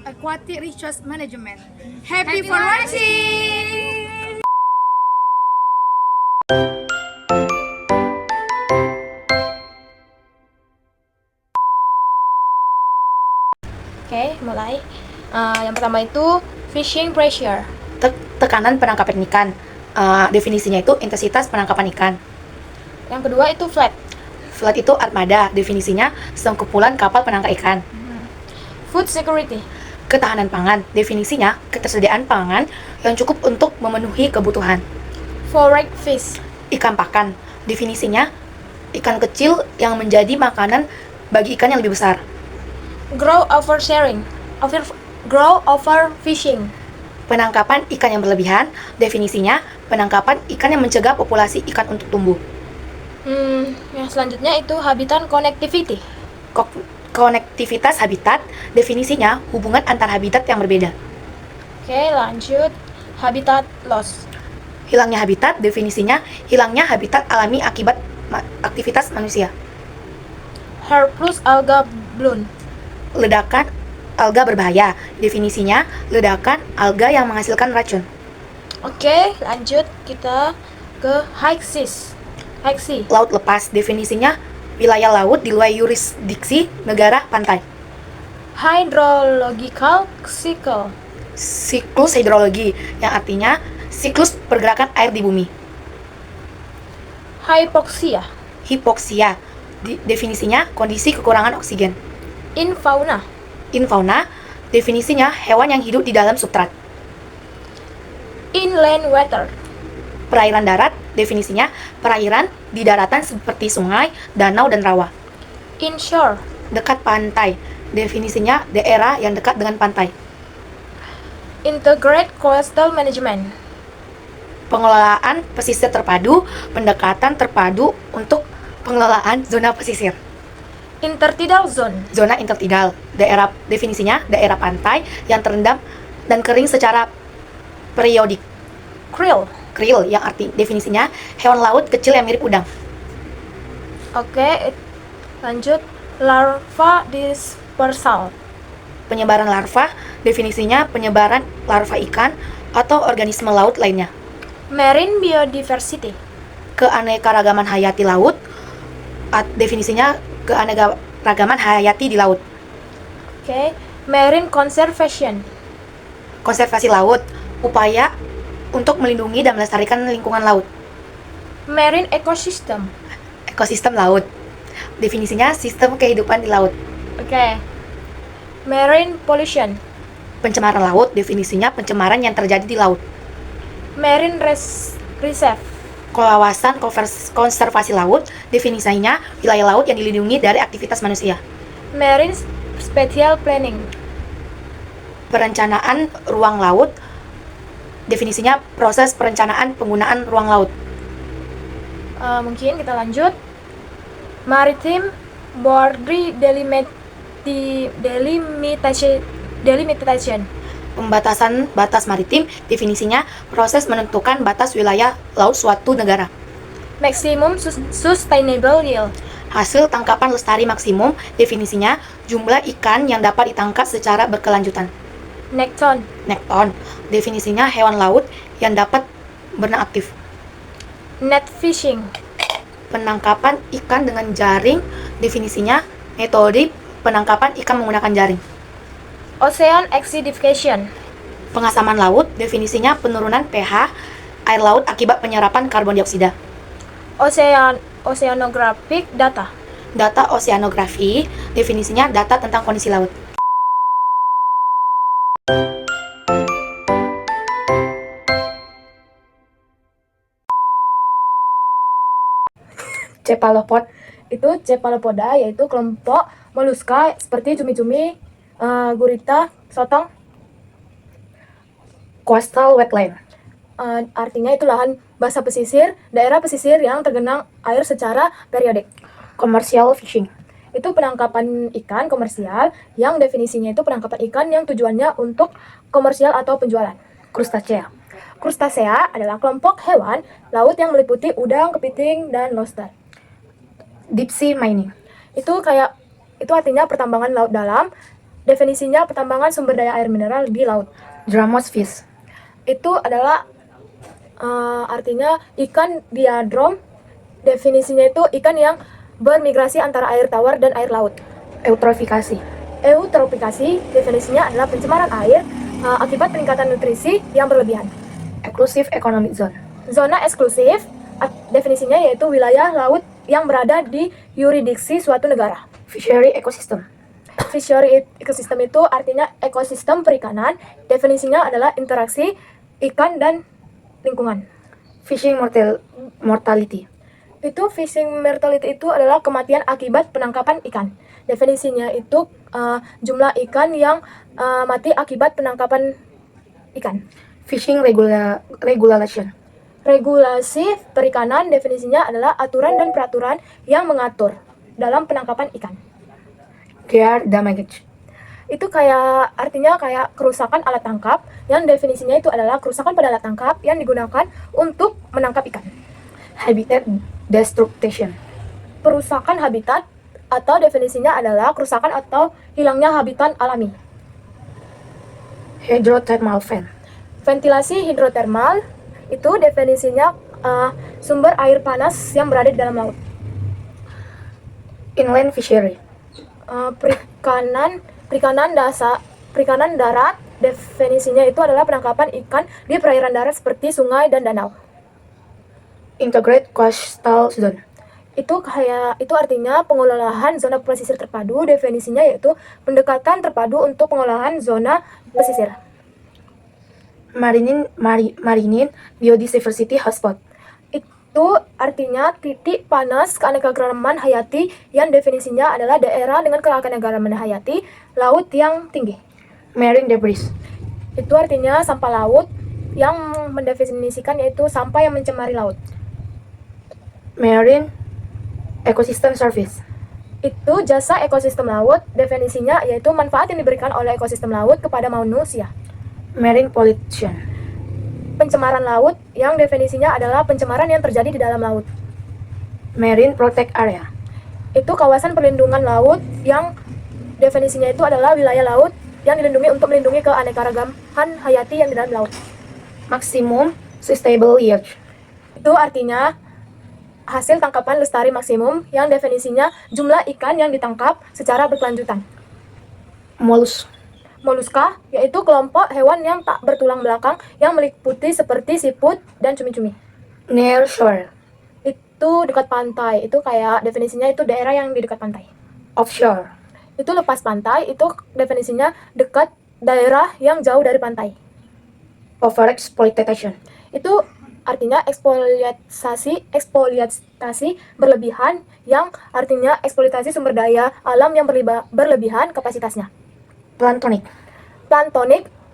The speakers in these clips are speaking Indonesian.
Aquatic Resource Management. Happy for watching! Oke, mulai. Yang pertama itu fishing pressure. Tekanan penangkapan ikan. Definisinya itu intensitas penangkapan ikan. Yang kedua itu flat. Flat itu armada. Definisinya sekumpulan kapal penangkap ikan. Food security. Ketahanan pangan. Definisinya ketersediaan pangan yang cukup untuk memenuhi kebutuhan. Forage fish. Ikan pakan. Definisinya ikan kecil yang menjadi makanan bagi ikan yang lebih besar. Grow over sharing. Grow over fishing. Penangkapan ikan yang berlebihan. Definisinya penangkapan ikan yang mencegah populasi ikan untuk tumbuh. Yang selanjutnya itu habitat connectivity. Konektivitas habitat. Definisinya hubungan antar habitat yang berbeda. Oke, lanjut. Habitat loss. Hilangnya habitat. Definisinya hilangnya habitat alami akibat aktivitas manusia. Harmless alga bloom. Ledakan alga berbahaya. Definisinya ledakan alga yang menghasilkan racun. Oke, lanjut kita ke high seas. High sea. Laut lepas. Definisinya wilayah laut di luar yurisdiksi negara pantai. Hydrological cycle. Siklus hidrologi, yang artinya siklus pergerakan air di bumi. Hypoxia. Hipoksia. Definisinya kondisi kekurangan oksigen. Infauna. Infauna. Definisinya hewan yang hidup di dalam substrat. Inland water. Perairan darat. Definisinya perairan di daratan seperti sungai, danau, dan rawa. Inshore. Dekat pantai. Definisinya daerah yang dekat dengan pantai. Integrate coastal management. Pengelolaan pesisir terpadu. Pendekatan terpadu untuk pengelolaan zona pesisir. Intertidal zone. Zona intertidal. Definisinya daerah pantai yang terendam dan kering secara periodik. Krill. Krill, yang definisinya hewan laut kecil yang mirip udang. Oke, lanjut. Larva dispersal. Penyebaran larva. Definisinya penyebaran larva ikan atau organisme laut lainnya. Marine biodiversity. Keanekaragaman hayati laut. Definisinya keanekaragaman hayati di laut. Oke, marine conservation. Konservasi laut, upaya untuk melindungi dan melestarikan lingkungan laut. Marine ecosystem. Ekosistem laut. Definisinya sistem kehidupan di laut. Oke. Marine pollution. Pencemaran laut. Definisinya pencemaran yang terjadi di laut. Marine reserve. Kawasan konservasi laut. Definisinya wilayah laut yang dilindungi dari aktivitas manusia. Marine spatial planning. Perencanaan ruang laut. Definisinya proses perencanaan penggunaan ruang laut. Mungkin kita lanjut. Maritime boundary delimitation. Pembatasan batas maritim. Definisinya proses menentukan batas wilayah laut suatu negara. Maximum sustainable yield. Hasil tangkapan lestari maksimum. Definisinya jumlah ikan yang dapat ditangkap secara berkelanjutan. Nekton. Definisinya hewan laut yang dapat berenang aktif. Net fishing. Penangkapan ikan dengan jaring. Definisinya metode penangkapan ikan menggunakan jaring. Ocean acidification. Pengasaman laut. Definisinya penurunan pH air laut akibat penyerapan karbon dioksida. Oceanographic data. Data oseanografi. Definisinya data tentang kondisi laut. Cephalopod itu cephalopoda, yaitu kelompok moluska seperti cumi-cumi, gurita, sotong. Coastal wetland. Artinya itu lahan basah pesisir, daerah pesisir yang tergenang air secara periodik. Commercial fishing. Itu penangkapan ikan komersial yang definisinya itu penangkapan ikan yang tujuannya untuk komersial atau penjualan. Crustacea. Crustacea adalah kelompok hewan laut yang meliputi udang, kepiting, dan lobster. Deep sea mining. Itu artinya pertambangan laut dalam definisinya pertambangan sumber daya air mineral di laut. Dramos fish. Itu adalah artinya ikan diadrom. Definisinya itu ikan yang bermigrasi antara air tawar dan air laut. Eutrofikasi. Eutrofikasi definisinya adalah pencemaran air akibat peningkatan nutrisi yang berlebihan. Exclusive Economic Zone. Zona eksklusif definisinya yaitu wilayah laut yang berada di yurisdiksi suatu negara. Fishery Ecosystem. Fishery ecosystem itu artinya ekosistem perikanan. Definisinya adalah interaksi ikan dan lingkungan. Fishing mortality. Itu fishing mortality itu adalah kematian akibat penangkapan ikan. Definisinya itu jumlah ikan yang mati akibat penangkapan ikan. Fishing regulation. Regulasi perikanan definisinya adalah aturan dan peraturan yang mengatur dalam penangkapan ikan. Gear damage. Itu artinya kayak kerusakan alat tangkap, yang definisinya itu adalah kerusakan pada alat tangkap yang digunakan untuk menangkap ikan. Habitat destruction. Perusakan habitat atau definisinya adalah kerusakan atau hilangnya habitat alami. Hydrothermal vent. Ventilasi hidrotermal itu definisinya sumber air panas yang berada di dalam laut. Inland fishery. Perikanan darat definisinya itu adalah penangkapan ikan di perairan darat seperti sungai dan danau. Integrated coastal zone. Itu artinya pengelolaan zona pesisir terpadu. Definisinya yaitu pendekatan terpadu untuk pengelolaan zona pesisir. Marine biodiversity hotspot. Itu artinya titik panas keanekaragaman hayati, yang definisinya adalah daerah dengan keanekaragaman hayati laut yang tinggi. Marine debris. Itu artinya sampah laut, yang mendefinisikan yaitu sampah yang mencemari laut. Marine ecosystem service. Itu jasa ekosistem laut. Definisinya yaitu manfaat yang diberikan oleh ekosistem laut kepada manusia. Marine pollution. Pencemaran laut, yang definisinya adalah pencemaran yang terjadi di dalam laut. Marine protect area. Itu kawasan perlindungan laut, yang definisinya itu adalah wilayah laut yang dilindungi untuk melindungi keanekaragaman hayati yang di dalam laut. Maximum sustainable yield. Itu artinya hasil tangkapan lestari maksimum, yang definisinya jumlah ikan yang ditangkap secara berkelanjutan. Moluska, yaitu kelompok hewan yang tak bertulang belakang yang meliputi seperti siput dan cumi-cumi. Near shore. Itu dekat pantai. Itu definisinya itu daerah yang di dekat pantai. Offshore. Itu lepas pantai. Itu definisinya dekat daerah yang jauh dari pantai. Overexploitation. Itu artinya eksploitasi berlebihan, yang artinya eksploitasi sumber daya alam yang berlebihan kapasitasnya. Planktonik,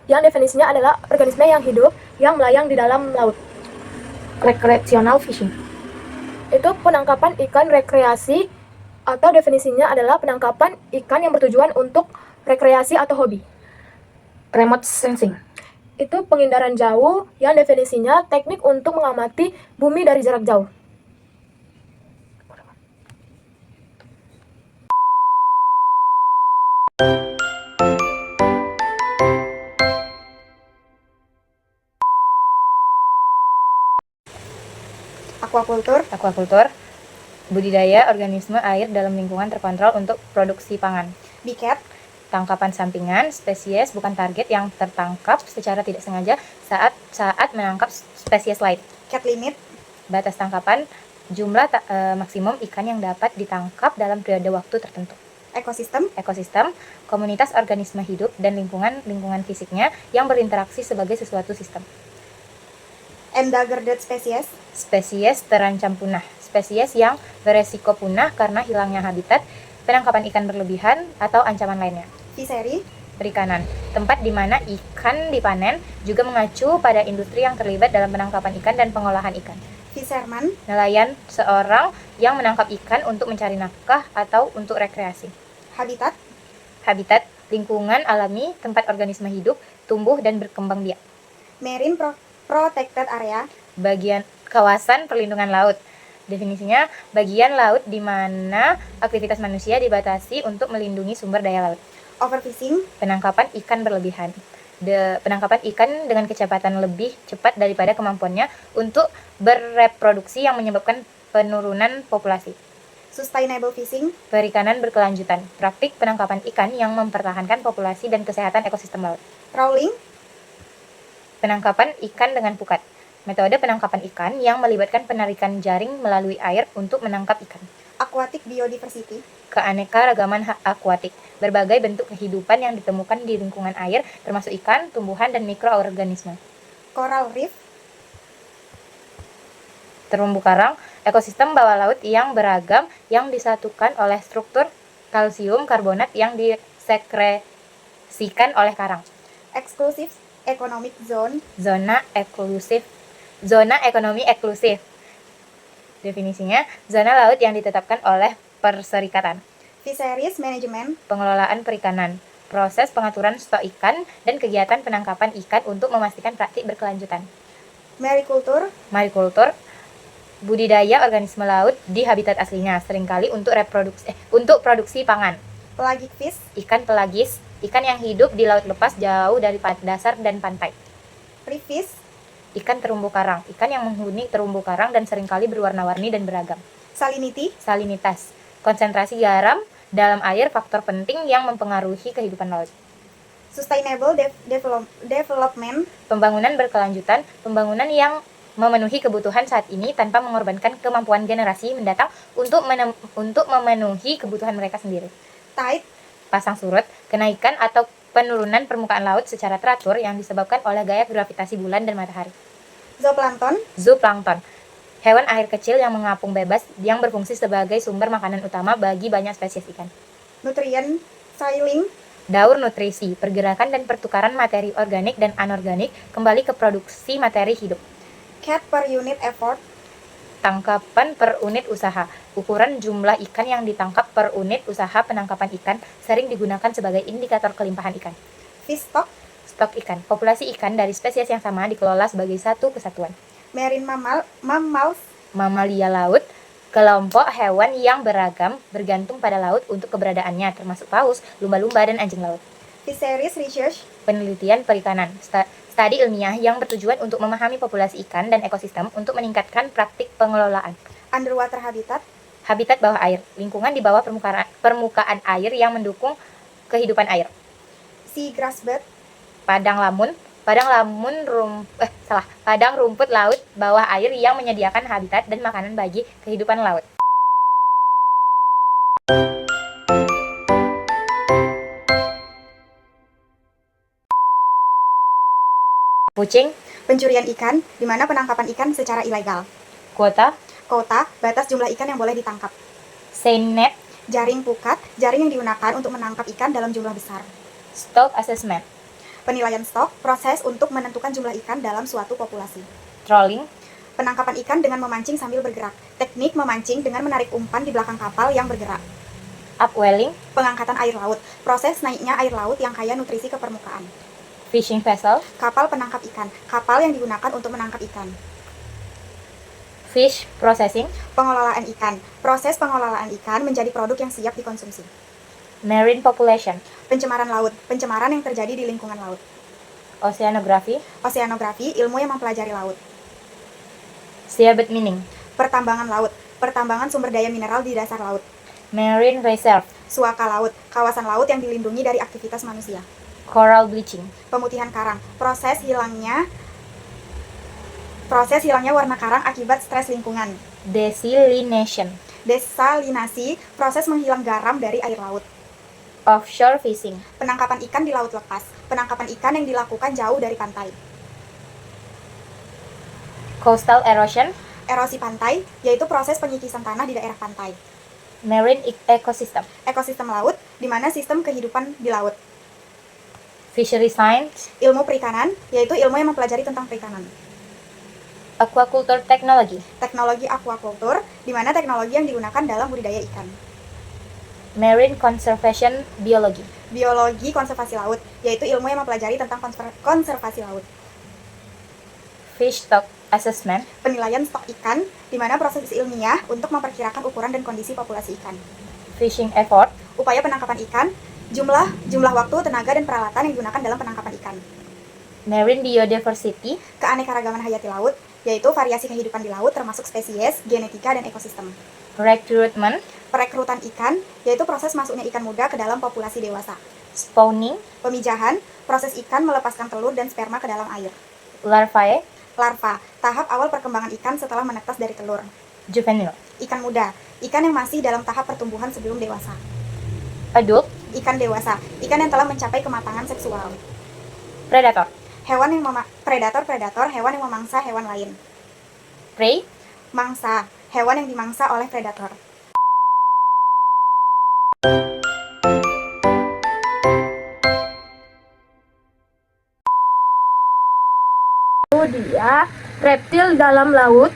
yang definisinya adalah organisme yang hidup yang melayang di dalam laut. Recreational fishing. Itu penangkapan ikan rekreasi, atau definisinya adalah penangkapan ikan yang bertujuan untuk rekreasi atau hobi. Remote sensing. Itu pengindaran jauh, yang definisinya teknik untuk mengamati bumi dari jarak jauh. Aquakultur, budidaya organisme air dalam lingkungan terkontrol untuk produksi pangan. Biket, Tangkapan sampingan, spesies bukan target yang tertangkap secara tidak sengaja saat menangkap spesies lain. cat limit, Batas tangkapan, jumlah maksimum ikan yang dapat ditangkap dalam periode waktu tertentu. ekosistem, Komunitas organisme hidup dan lingkungan fisiknya yang berinteraksi sebagai sesuatu sistem. endangered species, Spesies terancam punah, spesies yang beresiko punah karena hilangnya habitat, penangkapan ikan berlebihan, atau ancaman lainnya. fishery, Perikanan, tempat di mana ikan dipanen, juga mengacu pada industri yang terlibat dalam penangkapan ikan dan pengolahan ikan. fisherman, Nelayan, seorang yang menangkap ikan untuk mencari nafkah atau untuk rekreasi. habitat, Lingkungan alami tempat organisme hidup, tumbuh, dan berkembang biak. marine protected area, Bagian kawasan perlindungan laut, Definisinya, bagian laut di mana aktivitas manusia dibatasi untuk melindungi sumber daya laut. Overfishing, Penangkapan ikan berlebihan. Penangkapan ikan dengan kecepatan lebih cepat daripada kemampuannya untuk bereproduksi yang menyebabkan penurunan populasi. sustainable fishing, Perikanan berkelanjutan. Praktik penangkapan ikan yang mempertahankan populasi dan kesehatan ekosistem laut. trawling, Penangkapan ikan dengan pukat. Metode penangkapan ikan yang melibatkan penarikan jaring melalui air untuk menangkap ikan. aquatic biodiversity, Keanekaragaman akuatik. Berbagai bentuk kehidupan yang ditemukan di lingkungan air, termasuk ikan, tumbuhan, dan mikroorganisme. coral reef, Terumbu karang, ekosistem bawah laut yang beragam yang disatukan oleh struktur kalsium karbonat yang disekresikan oleh karang. exclusive economic zone, Zona ekonomi eksklusif. Definisinya, zona laut yang ditetapkan oleh perserikatan. fisheries management, Pengelolaan perikanan, proses pengaturan stok ikan, dan kegiatan penangkapan ikan untuk memastikan praktik berkelanjutan. mariculture, Marikultur, budidaya organisme laut di habitat aslinya, seringkali untuk produksi pangan. pelagic fish, Ikan pelagis, ikan yang hidup di laut lepas jauh dari dasar dan pantai. reef fish, Ikan terumbu karang, ikan yang menghuni terumbu karang dan seringkali berwarna-warni dan beragam. salinity, Salinitas, konsentrasi garam dalam air faktor penting yang mempengaruhi kehidupan laut. sustainable development, Pembangunan berkelanjutan, pembangunan yang memenuhi kebutuhan saat ini tanpa mengorbankan kemampuan generasi mendatang untuk memenuhi kebutuhan mereka sendiri. tide, Pasang surut, kenaikan atau penurunan permukaan laut secara teratur yang disebabkan oleh gaya gravitasi bulan dan matahari. zooplankton, Zooplankton, hewan air kecil yang mengapung bebas yang berfungsi sebagai sumber makanan utama bagi banyak spesies ikan. nutrient cycling, Daur nutrisi, pergerakan dan pertukaran materi organik dan anorganik kembali ke produksi materi hidup. cat per unit effort, Tangkapan per unit usaha. Ukuran jumlah ikan yang ditangkap per unit usaha penangkapan ikan sering digunakan sebagai indikator kelimpahan ikan. fish stock, Stok ikan. Populasi ikan dari spesies yang sama dikelola sebagai satu kesatuan. marine mammals, Mamalia laut, kelompok hewan yang beragam bergantung pada laut untuk keberadaannya, termasuk paus, lumba-lumba, dan anjing laut. fisheries research, Penelitian perikanan. Studi ilmiah yang bertujuan untuk memahami populasi ikan dan ekosistem untuk meningkatkan praktik pengelolaan. underwater habitat, Habitat bawah air, lingkungan di bawah permukaan air yang mendukung kehidupan air. sea grass bed, Padang rumput laut bawah air yang menyediakan habitat dan makanan bagi kehidupan laut. Poaching, pencurian ikan, di mana penangkapan ikan secara ilegal. kuota, Kota, batas jumlah ikan yang boleh ditangkap. seine net, Jaring pukat, jaring yang digunakan untuk menangkap ikan dalam jumlah besar. stock assessment, Penilaian stok, proses untuk menentukan jumlah ikan dalam suatu populasi. trolling, Penangkapan ikan dengan memancing sambil bergerak. Teknik memancing dengan menarik umpan di belakang kapal yang bergerak. upwelling, Pengangkatan air laut, proses naiknya air laut yang kaya nutrisi ke permukaan. fishing vessel, Kapal penangkap ikan, kapal yang digunakan untuk menangkap ikan. fish processing, Pengelolaan ikan, proses pengelolaan ikan menjadi produk yang siap dikonsumsi. marine population, Pencemaran laut, pencemaran yang terjadi di lingkungan laut. oceanography, Oseanografi, ilmu yang mempelajari laut. seabed mining, Pertambangan laut, pertambangan sumber daya mineral di dasar laut. marine reserve, Suaka laut, kawasan laut yang dilindungi dari aktivitas manusia. coral bleaching, Pemutihan karang, proses hilangnya warna karang akibat stres lingkungan. desalination, Desalinasi, proses menghilang garam dari air laut. offshore fishing, Penangkapan ikan di laut lepas, penangkapan ikan yang dilakukan jauh dari pantai. coastal erosion, Erosi pantai, yaitu proses penyikisan tanah di daerah pantai. marine ecosystem, Ekosistem laut, di mana sistem kehidupan di laut. fishery science, Ilmu perikanan, yaitu ilmu yang mempelajari tentang perikanan. aquaculture technology, Teknologi aquaculture, di mana teknologi yang digunakan dalam budidaya ikan. marine conservation biology, Biologi konservasi laut, yaitu ilmu yang mempelajari tentang konservasi laut. fish stock assessment, penilaian stok ikan, di mana proses ilmiah untuk memperkirakan ukuran dan kondisi populasi ikan. fishing effort, Upaya penangkapan ikan, jumlah waktu, tenaga, dan peralatan yang digunakan dalam penangkapan ikan. marine biodiversity, Keanekaragaman hayati laut, yaitu variasi kehidupan di laut termasuk spesies, genetika, dan ekosistem. recruitment, Perekrutan ikan, yaitu proses masuknya ikan muda ke dalam populasi dewasa. spawning, Pemijahan, proses ikan melepaskan telur dan sperma ke dalam air. larvae, Larva, tahap awal perkembangan ikan setelah menetas dari telur. juvenile, Ikan muda, ikan yang masih dalam tahap pertumbuhan sebelum dewasa. adult, Ikan dewasa, ikan yang telah mencapai kematangan seksual. predator, Predator, hewan yang memangsa hewan lain. prey, Mangsa, hewan yang dimangsa oleh predator. Itu dia reptil dalam laut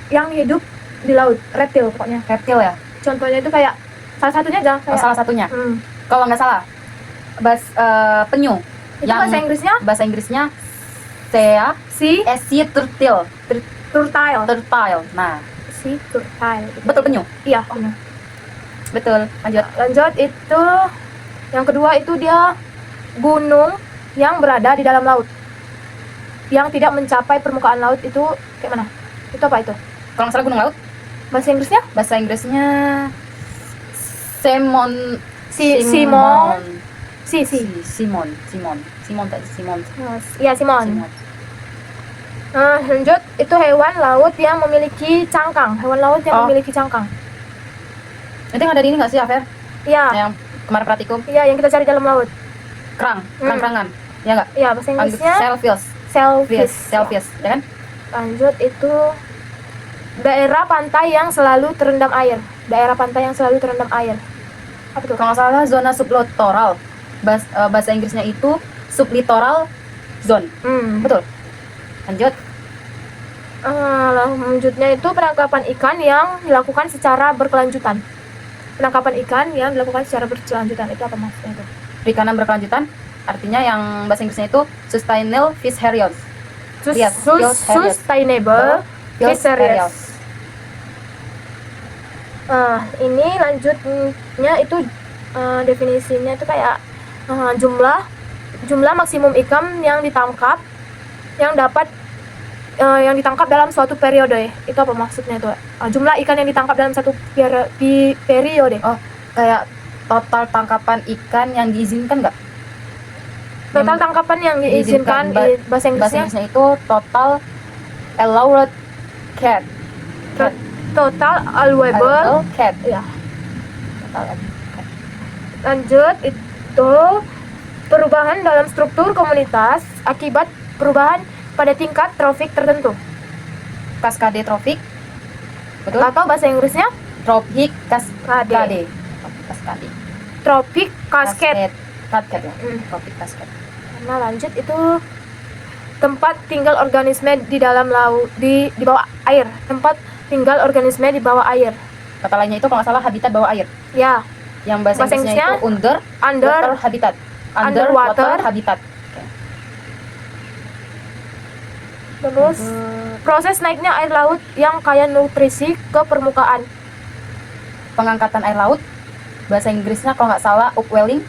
yang hidup di laut. Reptil pokoknya. Reptil ya. Contohnya itu kayak salah satunya aja Oh, kayak salah satunya. hmm, Kalau nggak salah, penyu. itu bahasa Inggrisnya Sea sea sea turtle. turtle. Turtle. Nah, Sea turtle. betul penyu. Iya, benar. Betul. Lanjut. Lanjut itu yang kedua itu dia gunung yang berada di dalam laut. Yang tidak mencapai permukaan laut itu kayak mana? Itu apa itu? Kalau nggak salah gunung laut, Bahasa Inggrisnya? bahasa Inggrisnya Simon. Simon. Simon tadi Simon. Iya, Simon. Nah, lanjut itu hewan laut yang memiliki cangkang. Hewan laut yang Oh. memiliki cangkang. Itu yang ada di ini nggak sih, Afer? Iya. Yang kemarin praktikum, Iya, yang kita cari dalam laut. kerang-kerangan. Ya nggak? Iya, bahasa Inggrisnya Shellfish. shellfish. Ya kan? Lanjut itu daerah pantai yang selalu terendam air. Daerah pantai yang selalu terendam air. Apa tuh? Kalau nggak salah zona sublitoral. Bahasa Inggrisnya itu sublitoral zone. Betul. Lanjut. Lanjutnya itu penangkapan ikan yang dilakukan secara berkelanjutan. Penangkapan ikan yang dilakukan secara berkelanjutan itu apa maksudnya itu? Perikanan berkelanjutan artinya yang bahasa Inggrisnya itu sustainable fisheries. Yes, Sustainable fisheries. Ini lanjutnya itu definisinya itu kayak jumlah maksimum ikan yang ditangkap yang ditangkap dalam suatu periode. Itu apa maksudnya itu? Jumlah ikan yang ditangkap dalam satu periode. Oh, kayak total tangkapan ikan yang diizinkan nggak? Total tangkapan yang diizinkan di bahasa Inggrisnya itu total allowed catch. total allowable. Catch. Ya. Total. Lanjut itu perubahan dalam struktur komunitas akibat perubahan pada tingkat trofik tertentu. Kaskade tropik. Betul? Atau bahasa Inggrisnya Tropik kaskade. Kaskade. tropik cascade. Cascade ya. Hmm. Tropik kaskade. Nah, lanjut itu tempat tinggal organisme di dalam laut di bawah air. Tempat tinggal organisme di bawah air. Kata lainnya itu kalau nggak salah habitat bawah air. Ya, Yang bahasa Bahasa Inggrisnya itu Inggrisnya underwater habitat. underwater habitat. terus proses naiknya air laut yang kaya nutrisi ke permukaan. Pengangkatan air laut. Bahasa Inggrisnya kalau nggak salah upwelling.